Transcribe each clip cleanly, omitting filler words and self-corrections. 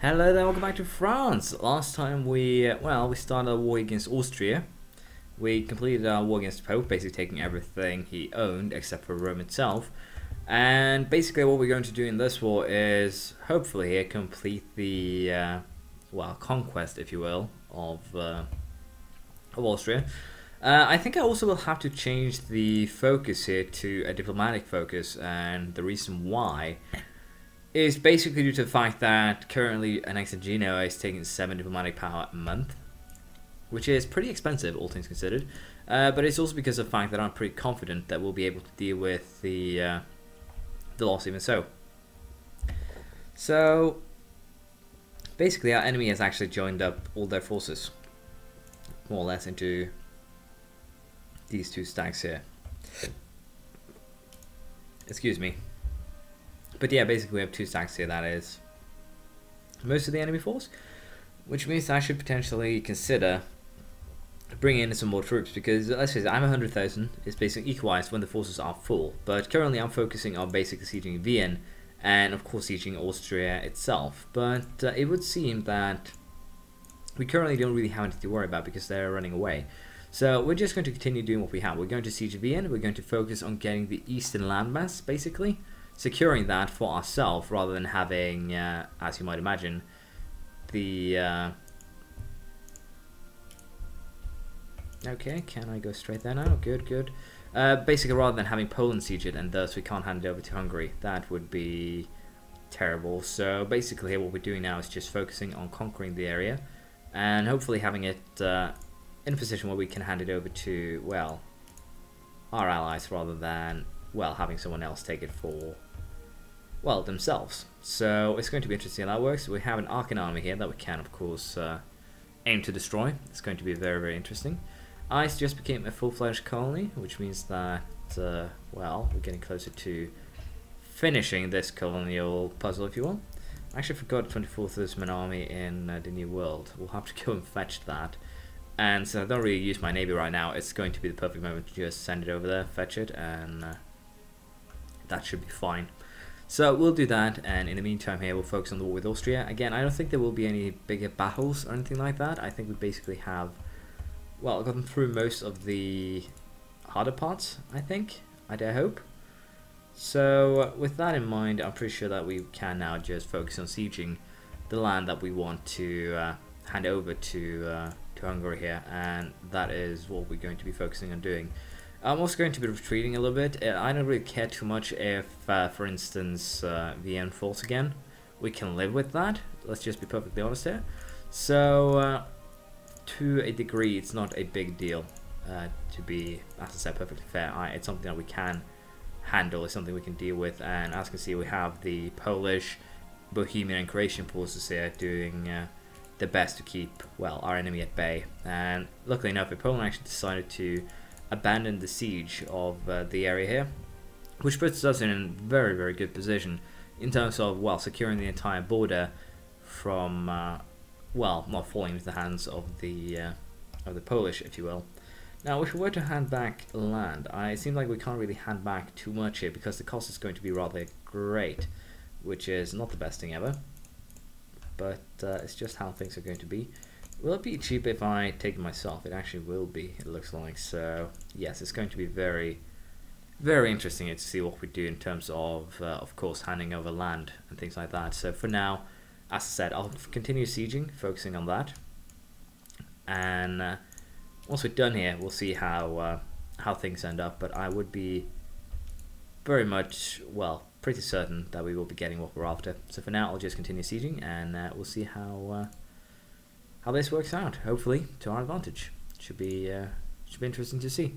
Hello there, welcome back to France. Last time we started a war against Austria. We completed our war against the Pope, basically taking everything he owned except for Rome itself. And basically what we're going to do in this war is hopefully complete the conquest, if you will, of Austria. I think I also will have to change the focus here to a diplomatic focus, and the reason why is basically due to the fact that currently annexing Genoa is taking 7 diplomatic power a month, which is pretty expensive, all things considered. But it's also because of the fact that I'm pretty confident that we'll be able to deal with the loss even so. So basically our enemy has actually joined up all their forces, more or less, into these two stacks here. Excuse me. But yeah, basically we have 2 stacks here, that is most of the enemy force, which means I should potentially consider bringing in some more troops, because let's face it, I'm 100,000, it's basically equalized when the forces are full, but currently I'm focusing on basically sieging Vienna and of course sieging Austria itself, but it would seem that we currently don't really have anything to worry about because they're running away. So we're just going to continue doing what we have. We're going to siege Vienna, we're going to focus on getting the eastern landmass, basically securing that for ourselves, rather than having, as you might imagine, the... Okay, can I go straight there now? Good, good. Basically, rather than having Poland siege it, and thus we can't hand it over to Hungary, that would be terrible. So basically what we're doing now is just focusing on conquering the area, and hopefully having it in a position where we can hand it over to, well, our allies, rather than, well, having someone else take it for, well, themselves. So it's going to be interesting how that works. We have an Arkan army here that we can, of course, aim to destroy. It's going to be very, very interesting. Ice just became a full-fledged colony, which means that, well, we're getting closer to finishing this colonial puzzle, if you will. I actually forgot 24th Ottoman army in the New World. We'll have to go and fetch that. And so I don't really use my navy right now. It's going to be the perfect moment to just send it over there, fetch it, and that should be fine. So we'll do that, and in the meantime here we'll focus on the war with Austria. Again, I don't think there will be any bigger battles or anything like that. I think we basically have, well, gotten through most of the harder parts, I think. I dare hope. So with that in mind, I'm pretty sure that we can now just focus on sieging the land that we want to hand over to Hungary here, and that is what we're going to be focusing on doing. I'm also going to be retreating a little bit. I don't really care too much if, for instance, Vienna falls again. We can live with that. Let's just be perfectly honest here. So, to a degree, it's not a big deal. To be, as I said, perfectly fair. It's something that we can handle. It's something we can deal with. And as you can see, we have the Polish, Bohemian, and Croatian forces here doing the best to keep, well, our enemy at bay. And luckily enough, Poland actually decided to abandon the siege of the area here, which puts us in a very, very good position in terms of, well, securing the entire border from, well, not falling into the hands of the Polish, if you will. Now, if we were to hand back land, it seems like we can't really hand back too much here because the cost is going to be rather great, which is not the best thing ever, but it's just how things are going to be. Will it be cheap if I take it myself? It actually will be, it looks like. So yes, it's going to be very, very interesting to see what we do in terms of course, handing over land and things like that. So for now, as I said, I'll continue sieging, focusing on that. And once we're done here, we'll see how things end up. But I would be very much, well, pretty certain that we will be getting what we're after. So for now, I'll just continue sieging, and we'll see how this works out, hopefully to our advantage. Should be interesting to see.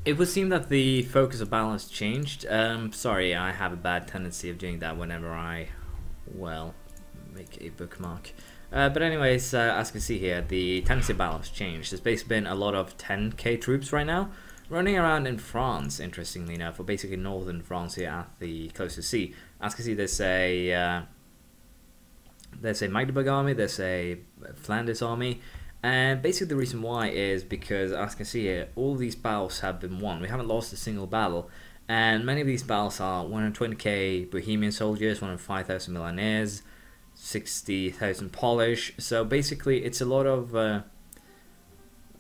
It would seem that the focus of battle has changed. Sorry, I have a bad tendency of doing that whenever I, well, make a bookmark. But anyways, as you can see here, the tendency of battle has changed. There's basically been a lot of 10k troops right now running around in France, interestingly enough, or basically northern France here at the closest sea. As you can see, there's a Magdeburg army, there's a Flanders army, and basically the reason why is because, as you can see here, all these battles have been won. We haven't lost a single battle, and many of these battles are 120k Bohemian soldiers, 105,000 Milanese, 60,000 Polish. So basically, it's a lot of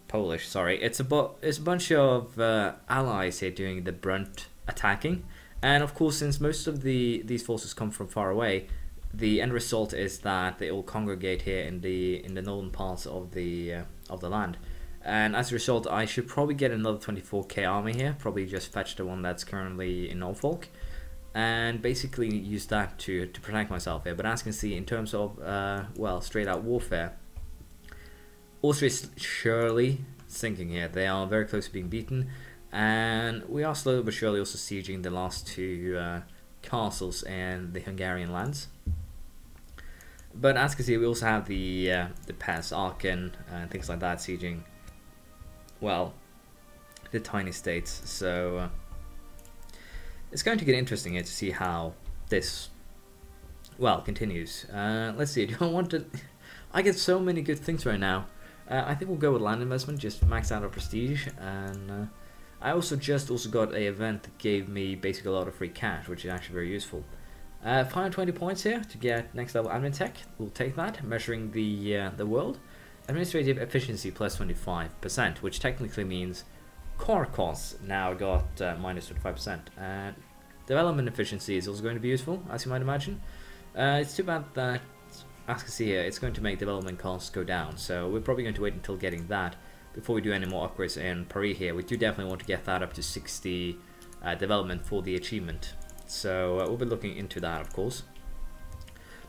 Polish. Sorry, it's a bunch of allies here doing the brunt attacking, and of course, since most of these forces come from far away, the end result is that they all congregate here in the northern parts of the land. And as a result, I should probably get another 24k army here, probably just fetch the one that's currently in Norfolk, and basically use that to protect myself here. But as you can see, in terms of, well, straight out warfare, Austria is surely sinking here. They are very close to being beaten, and we are slowly but surely also sieging the last two castles in the Hungarian lands. But as you can see, we also have the Pass, Aachen, and things like that sieging, well, the tiny states. So it's going to get interesting here to see how this, well, continues. Let's see, do I want to... I get so many good things right now. I think we'll go with land investment, just max out our prestige, and I also got a event that gave me basically a lot of free cash, which is actually very useful. 520 points here to get next level admin tech. We'll take that. Measuring the world. Administrative efficiency plus 25%, which technically means core costs now got minus 25%. And development efficiency is also going to be useful, as you might imagine. It's too bad that, as you can see here, it's going to make development costs go down. So we're probably going to wait until getting that before we do any more upgrades in Paris here. We do definitely want to get that up to 60 development for the achievement. So we'll be looking into that, of course.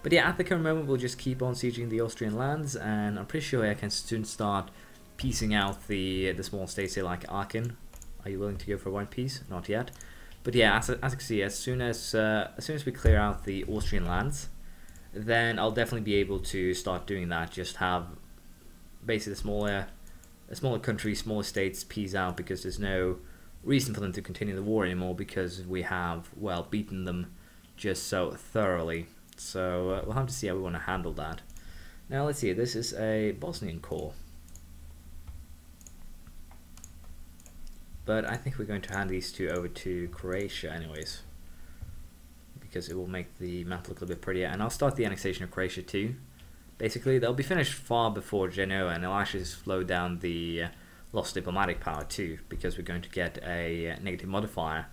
But yeah, at the current moment, we'll just keep on sieging the Austrian lands, and I'm pretty sure I can soon start piecing out the small states here like Aachen. Are you willing to go for one piece? Not yet. But yeah, as you can see, as soon as we clear out the Austrian lands, then I'll definitely be able to start doing that. Just have basically a smaller country, smaller states piece out, because there's no reason for them to continue the war anymore, because we have, well, beaten them just so thoroughly. So we'll have to see how we want to handle that. Now let's see, this is a Bosnian core, but I think we're going to hand these two over to Croatia anyways, because it will make the map look a little bit prettier. And I'll start the annexation of Croatia too. Basically, they'll be finished far before Genoa, and it'll actually slow down the lost diplomatic power too, because we're going to get a negative modifier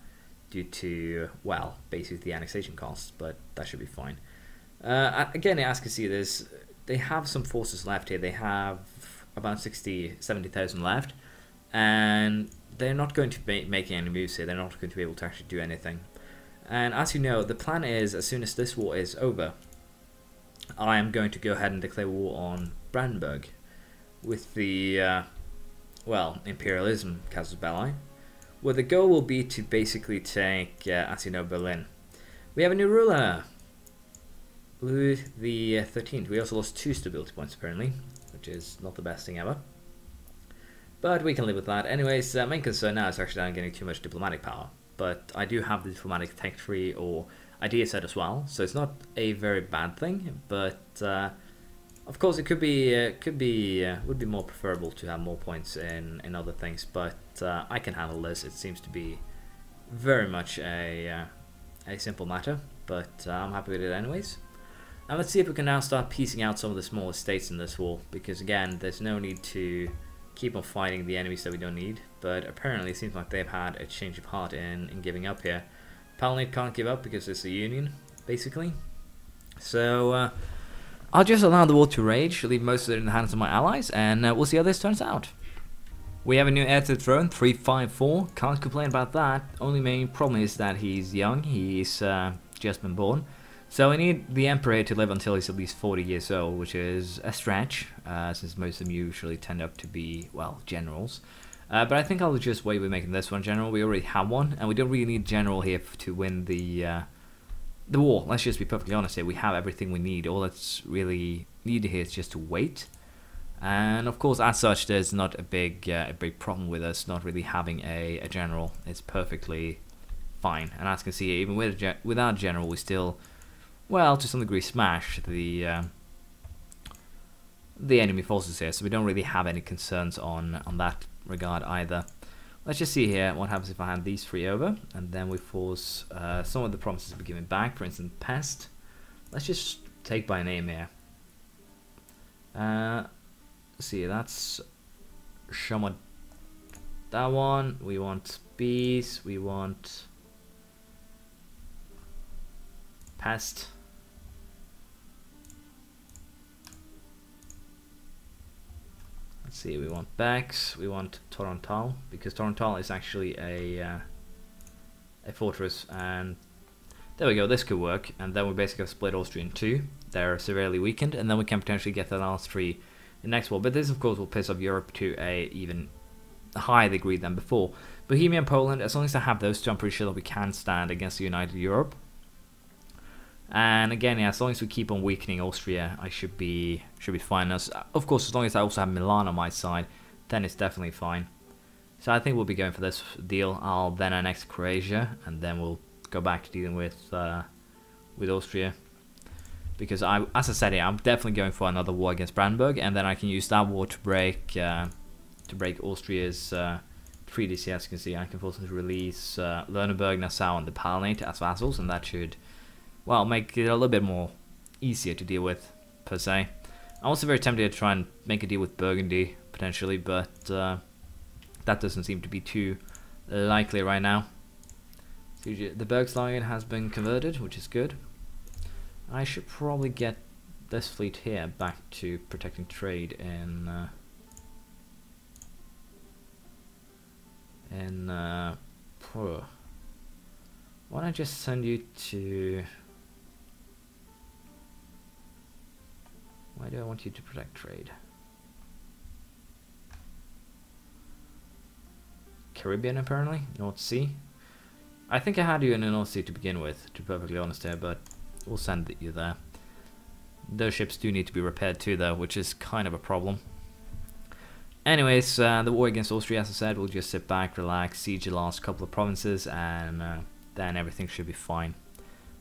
due to, well, basically the annexation costs, but that should be fine. Again, as you can see, they have some forces left here. They have about 70,000 left, and they're not going to be making any moves here. They're not going to be able to actually do anything. And as you know, the plan is, as soon as this war is over, I am going to go ahead and declare war on Brandenburg with the, well, imperialism casus belli, where the goal will be to basically take, as you know, Berlin. We have a new ruler, Louis the 13th. We also lost 2 stability points apparently, which is not the best thing ever, but we can live with that. Anyways, main concern now is actually I'm getting too much diplomatic power, but I do have the diplomatic tech tree or idea set as well, so it's not a very bad thing. But of course, it would be more preferable to have more points in other things. But I can handle this. It seems to be very much a simple matter, but I'm happy with it anyways. Now let's see if we can now start piecing out some of the smaller states in this war, because again, there's no need to keep on fighting the enemies that we don't need, but apparently it seems like they've had a change of heart in giving up here. Palatinate can't give up because it's a union, basically. So I'll just allow the war to rage, leave most of it in the hands of my allies, and we'll see how this turns out. We have a new heir to the throne, 354, can't complain about that. Only main problem is that he's young, he's just been born. So I need the Emperor to live until he's at least 40 years old, which is a stretch, since most of them usually tend up to be, well, generals. But I think I'll just wait with making this one general. We already have one, and we don't really need general here to win the war. Let's just be perfectly honest here. We have everything we need. All that's really needed here is just to wait. And of course, as such, there's not a big problem with us not really having a general. It's perfectly fine. And as you can see, even without general, we still, well, to some degree, smash the enemy forces here. So we don't really have any concerns on that regard either. Let's just see here what happens if I hand these 3 over, and then we force some of the promises to be given back. For instance, pest. Let's just take by name here. See, that's somewhat that one. We want bees. We want pest. Let's see, we want Bex, we want Torontal, because Torontal is actually a fortress, and there we go, this could work, and then we basically have split Austria in two. They're severely weakened, and then we can potentially get the last three in the next war, but this of course will piss off Europe to a even higher degree than before. Bohemia and Poland, as long as I have those two, I'm pretty sure that we can stand against the United Europe. And again, yeah, as long as we keep on weakening Austria, I should be fine. Of course, as long as I also have Milan on my side, then it's definitely fine. So I think we'll be going for this deal. I'll then annex Croatia, and then we'll go back to dealing with Austria. Because as I said, yeah, I'm definitely going for another war against Brandenburg, and then I can use that war to break Austria's treaties. Here, as you can see, I can also release Lüneburg, Nassau, and the Palatinate as vassals, and that should, well, make it a little bit more easier to deal with, per se. I'm also very tempted to try and make a deal with Burgundy, potentially, but that doesn't seem to be too likely right now. So the Bergslagen has been converted, which is good. I should probably get this fleet here back to protecting trade in why don't I just send you to... Why do I want you to protect trade? Caribbean, apparently? North Sea? I think I had you in the North Sea to begin with, to be perfectly honest here, but we'll send you there. Those ships do need to be repaired too, though, which is kind of a problem. Anyways, the war against Austria, as I said, we'll just sit back, relax, siege the last couple of provinces, and then everything should be fine.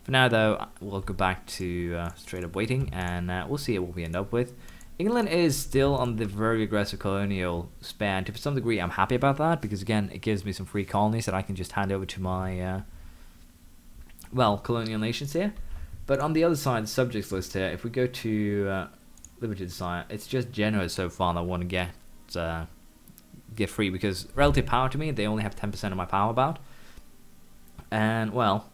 For now, though, we'll go back to straight up waiting, and we'll see what we end up with. England is still on the very aggressive colonial span. To some degree, I'm happy about that, because again, it gives me some free colonies that I can just hand over to my, well, colonial nations here. But on the other side, the subjects list here, if we go to Liberty Desire, it's just Genoa so far that I want to get free, because relative power to me, they only have 10% of my power about. And, well,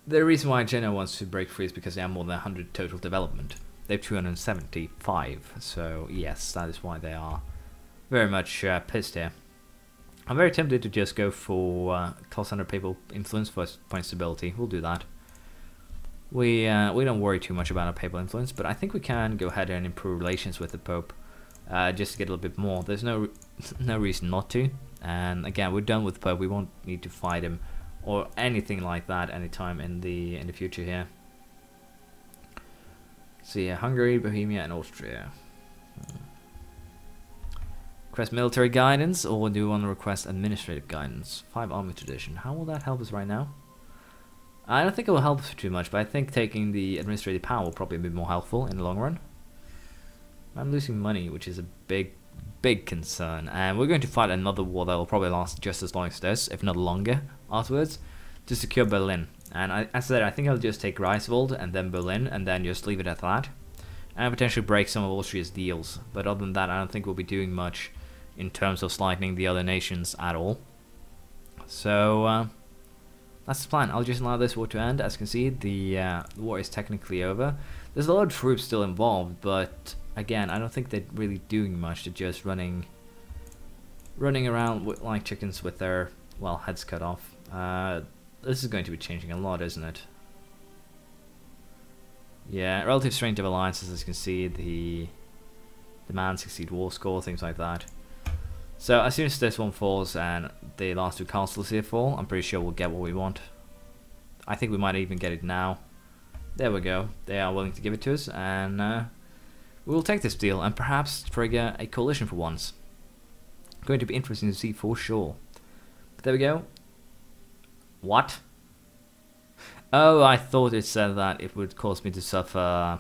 the reason why Genoa wants to break free is because they have more than 100 total development. They have 275, so yes, that is why they are very much pissed here. I'm very tempted to just go for class 100 papal influence for point stability. We'll do that. We don't worry too much about our papal influence, but I think we can go ahead and improve relations with the Pope, just to get a little bit more. There's no reason not to. And again, we're done with the Pope. We won't need to fight him or anything like that anytime in the future here. So yeah, Hungary, Bohemia, and Austria. Request military guidance, or do we want to request administrative guidance? 5 army tradition. How will that help us right now? I don't think it will help us too much, but I think taking the administrative power will probably be more helpful in the long run. I'm losing money, which is a big concern, and we're going to fight another war that will probably last just as long as this, if not longer, afterwards, to secure Berlin. And as I said, I think I'll just take Greifswald and then Berlin, and then just leave it at that, and potentially break some of Austria's deals. But other than that, I don't think we'll be doing much in terms of slackening the other nations at all. So that's the plan. I'll just allow this war to end. As you can see, the war is technically over. There's a lot of troops still involved, but again, I don't think they're really doing much. They're just running around like chickens with their, well, heads cut off. This is going to be changing a lot, isn't it? Yeah, relative strength of alliances, as you can see, the demand succeed war score, things like that. So as soon as this one falls and the last two castles here fall, I'm pretty sure we'll get what we want. I think we might even get it now. There we go. They are willing to give it to us, and we will take this deal and perhaps trigger a coalition for once. Going to be interesting to see for sure. But there we go. What? Oh, I thought it said that it would cause me to suffer.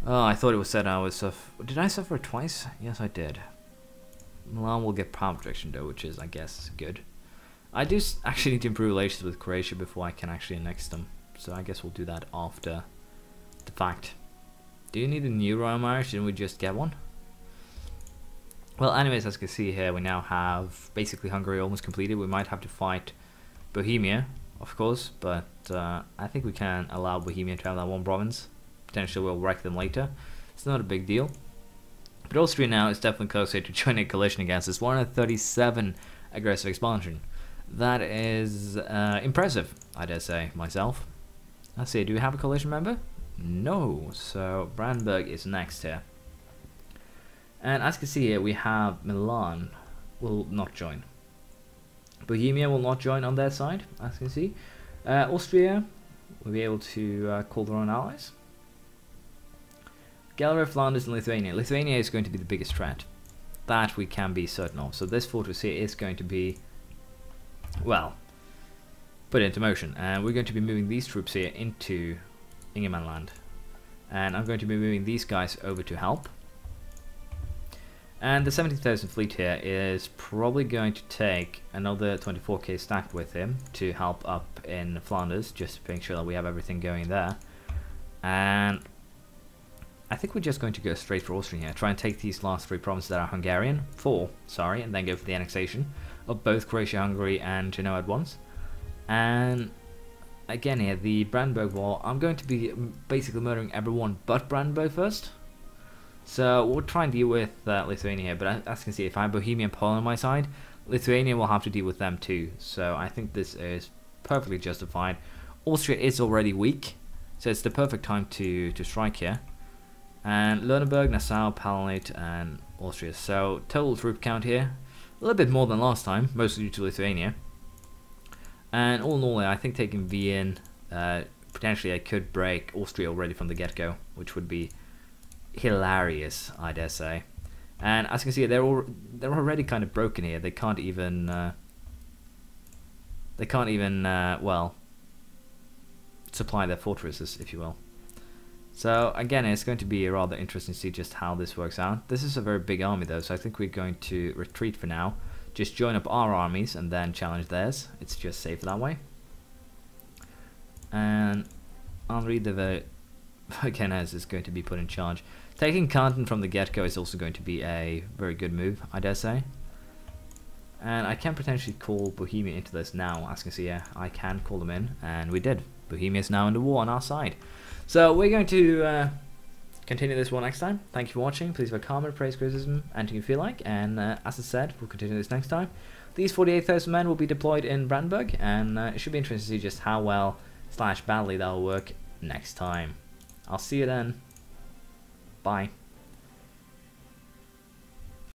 Oh, I thought it was said I would suffer. Did I suffer twice? Yes, I did. Milan will get power protection though, which is, I guess, good. I do actually need to improve relations with Croatia before I can actually annex them. so I guess we'll do that after the fact. Do you need a new royal marriage? Didn't we just get one? Well, anyways, as you can see here, we now have basically Hungary almost completed. We might have to fight Bohemia, of course, but I think we can allow Bohemia to have that one province. Potentially we'll wreck them later. It's not a big deal. But Austria now is definitely closer to joining a coalition against us. 137 aggressive expansion. That is impressive, I dare say, myself. Let's see, do we have a coalition member? No, so Brandenburg is next here. And as you can see here, we have Milan will not join. Bohemia will not join on their side, as you can see. Austria will be able to call their own allies. Gallery, Flanders, and Lithuania. Lithuania is going to be the biggest threat. That we can be certain of. So this fortress here is going to be, well, put into motion. And we're going to be moving these troops here into Ingermanland. And I'm going to be moving these guys over to help. And the 17,000 fleet here is probably going to take another 24k stacked with him to help up in Flanders, just to make sure that we have everything going there. And I think we're just going to go straight for Austria here, try and take these last 3 provinces that are Hungarian, 4, sorry, and then go for the annexation of both Croatia, Hungary, and Genoa at once. And again here, the Brandenburg War, I'm going to be basically murdering everyone but Brandenburg first. So we'll try and deal with Lithuania here, but as you can see, if I have Bohemia and Poland on my side, Lithuania will have to deal with them too. So I think this is perfectly justified. Austria is already weak, so it's the perfect time to strike here. And Lüneburg, Nassau, Palatinate, and Austria. So total troop count here, a little bit more than last time, mostly due to Lithuania. And all in all, I think taking Wien, potentially I could break Austria already from the get-go, which would be hilarious, I dare say. And as you can see, they're already kind of broken here. They can't even well, supply their fortresses, if you will. So again, it's going to be rather interesting to see just how this works out. This is a very big army though, so I think we're going to retreat for now. Just join up our armies and then challenge theirs. It's just safer that way. And Henri de Vakenez is going to be put in charge. Taking Canton from the get-go is also going to be a very good move, I dare say. And I can potentially call Bohemia into this now. As you can see here, I can call them in, and we did. Bohemia is now in the war on our side. So we're going to continue this war next time. Thank you for watching. Please leave a comment, praise, criticism, anything you feel like. And as I said, we'll continue this next time. These 48,000 men will be deployed in Brandenburg, and it should be interesting to see just how well / badly that will work next time. I'll see you then. Bye.